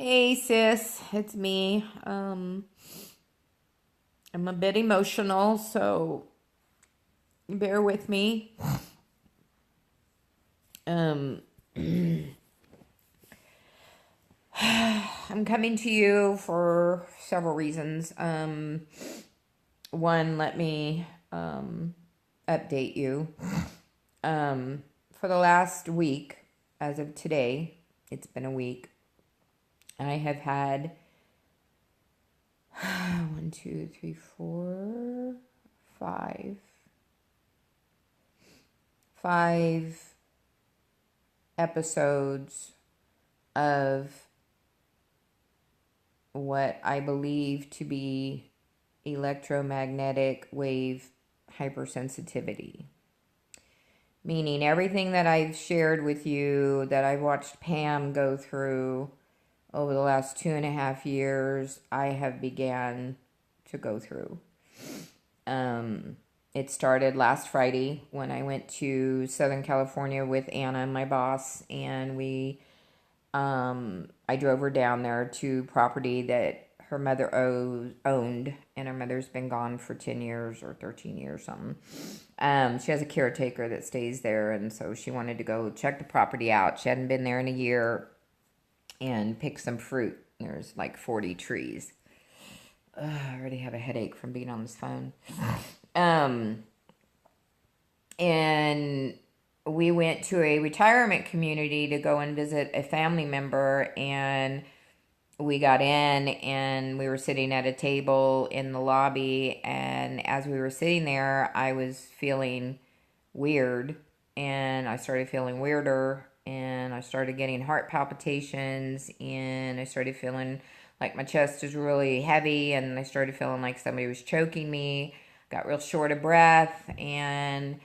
Hey sis, it's me. I'm a bit emotional, so bear with me. Um, I'm coming to you for several reasons. One, let me update you. For the last week, as of today, it's been a week. I have had one, two, three, four, five episodes of what I believe to be electromagnetic wave hypersensitivity. Meaning everything that I've shared with you, that I've watched Pam go through over the last 2.5 years, I have began to go through. It started last Friday when I went to Southern California with Anna, my boss, and I drove her down there to property that her mother owned, and her mother's been gone for 10 years or 13 years, something. She has a caretaker that stays there, and so she wanted to go check the property out. She hadn't been there in a year, and pick some fruit. There's like 40 trees. I already have a headache from being on this phone. And we went to a retirement community to go and visit a family member, and we got in and we were sitting at a table in the lobby, and as we were sitting there, I was feeling weird, and I started feeling weirder, and I started getting heart palpitations, and I started feeling like my chest was really heavy, and I started feeling like somebody was choking me. Got real short of breath, and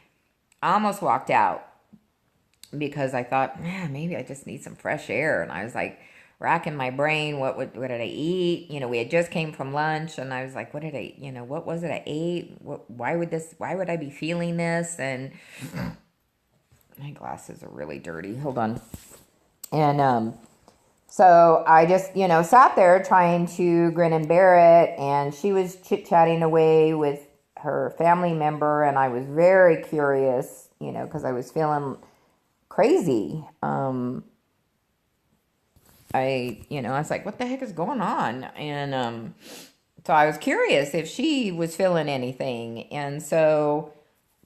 I almost walked out because I thought, man, maybe I just need some fresh air. And I was like racking my brain. What did I eat? We had just came from lunch, and I was like, what was it I ate? Why would I be feeling this? And my glasses are really dirty. Hold on. And so I just, sat there trying to grin and bear it, and she was chit-chatting away with her family member, and I was very curious, because I was feeling crazy. I was like, what the heck is going on? And so I was curious if she was feeling anything. And so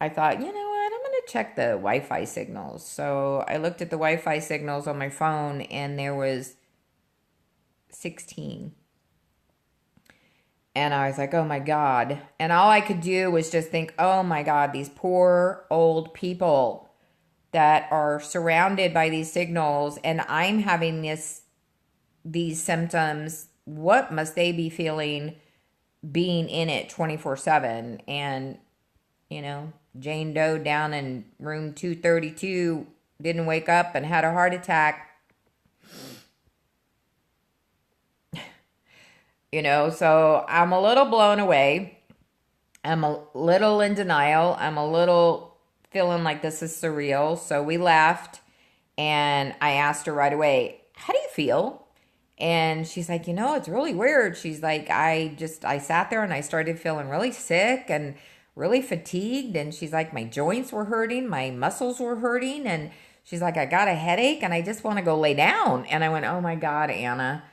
I thought, you know what, I'm going to check the Wi-Fi signals. So I looked at the Wi-Fi signals on my phone, and there was 16. And I was like, oh my God. And all I could do was just think, oh my God, these poor old people that are surrounded by these signals, and I'm having these symptoms. What must they be feeling being in it 24/7? And, Jane Doe down in room 232 didn't wake up and had a heart attack. So I'm a little blown away. I'm a little in denial. I'm a little feeling like this is surreal. So we left, and I asked her right away, how do you feel? And she's like, it's really weird. She's like, I sat there and I started feeling really sick and really fatigued. And she's like, my joints were hurting, my muscles were hurting. And she's like, I got a headache and I just want to go lay down. And I went, oh my God, Anna.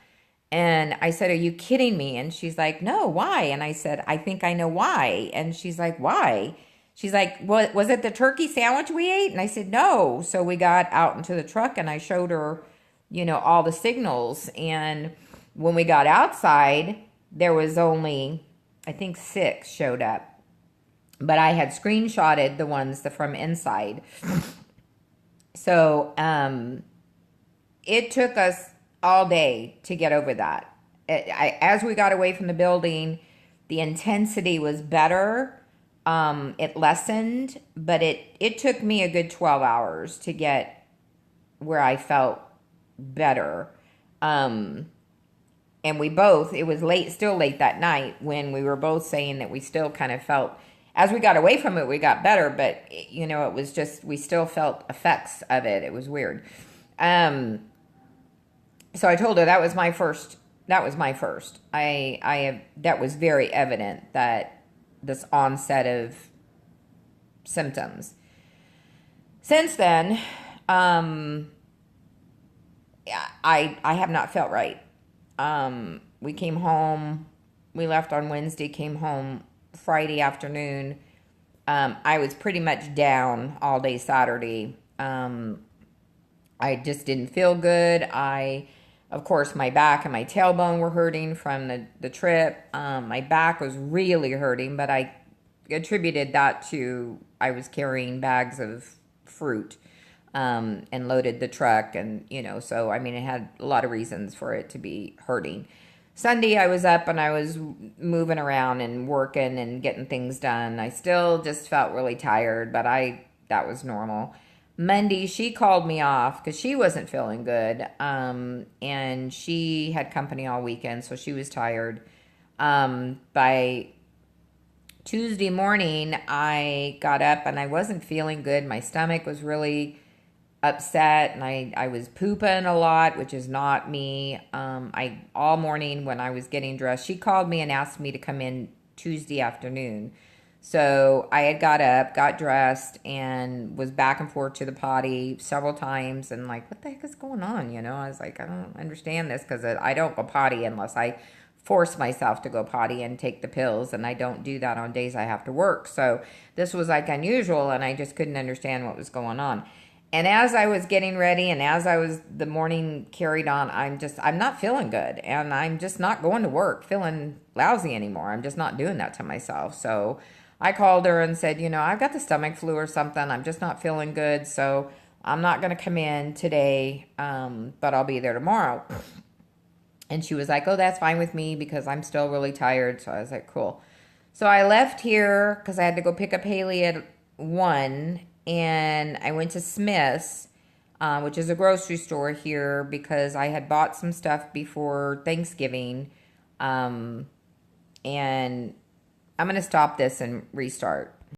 And I said, are you kidding me? And she's like, no, why? And I said, I think I know why. And she's like, why? She's like, what, was it the turkey sandwich we ate? And I said, no. So we got out into the truck, and I showed her, all the signals. And when we got outside, there was only, I think 6 showed up. But I had screenshotted the ones from inside. So it took us all day to get over that. As we got away from the building, the intensity was better. It lessened, but it took me a good 12 hours to get where I felt better. And it was late, still late that night, when we were both saying that we still kind of felt, as we got away from it, we got better, but it was just, we still felt effects of it. It was weird. So I told her that was my first. That was my first. I have, that was very evident that this onset of symptoms. Since then, I have not felt right. We came home. We left on Wednesday. Came home Friday afternoon. I was pretty much down all day Saturday. I just didn't feel good. Of course, my back and my tailbone were hurting from the trip. My back was really hurting, but I attributed that to I was carrying bags of fruit and loaded the truck. And, so, I mean, it had a lot of reasons for it to be hurting. Sunday, I was up and I was moving around and working and getting things done. I still just felt really tired, but that was normal. Monday, she called me off because she wasn't feeling good, and she had company all weekend, so she was tired. By Tuesday morning, I got up and I wasn't feeling good. My stomach was really upset, and I was pooping a lot, which is not me. All morning when I was getting dressed, she called me and asked me to come in Tuesday afternoon. So I had got up, got dressed, and was back and forth to the potty several times, and like, what the heck is going on? I was like, I don't understand this, because I don't go potty unless I force myself to go potty and take the pills, and I don't do that on days I have to work. So this was like unusual, and I just couldn't understand what was going on. And as I was getting ready and as the morning carried on, I'm not feeling good, and I'm just not going to work feeling lousy anymore. I'm just not doing that to myself. So I called her and said, I've got the stomach flu or something. I'm just not feeling good. So I'm not going to come in today, but I'll be there tomorrow. And she was like, oh, that's fine with me because I'm still really tired. So I was like, cool. So I left here because I had to go pick up Haley at 1, and I went to Smith's, which is a grocery store here, because I had bought some stuff before Thanksgiving. And I'm going to stop this and restart.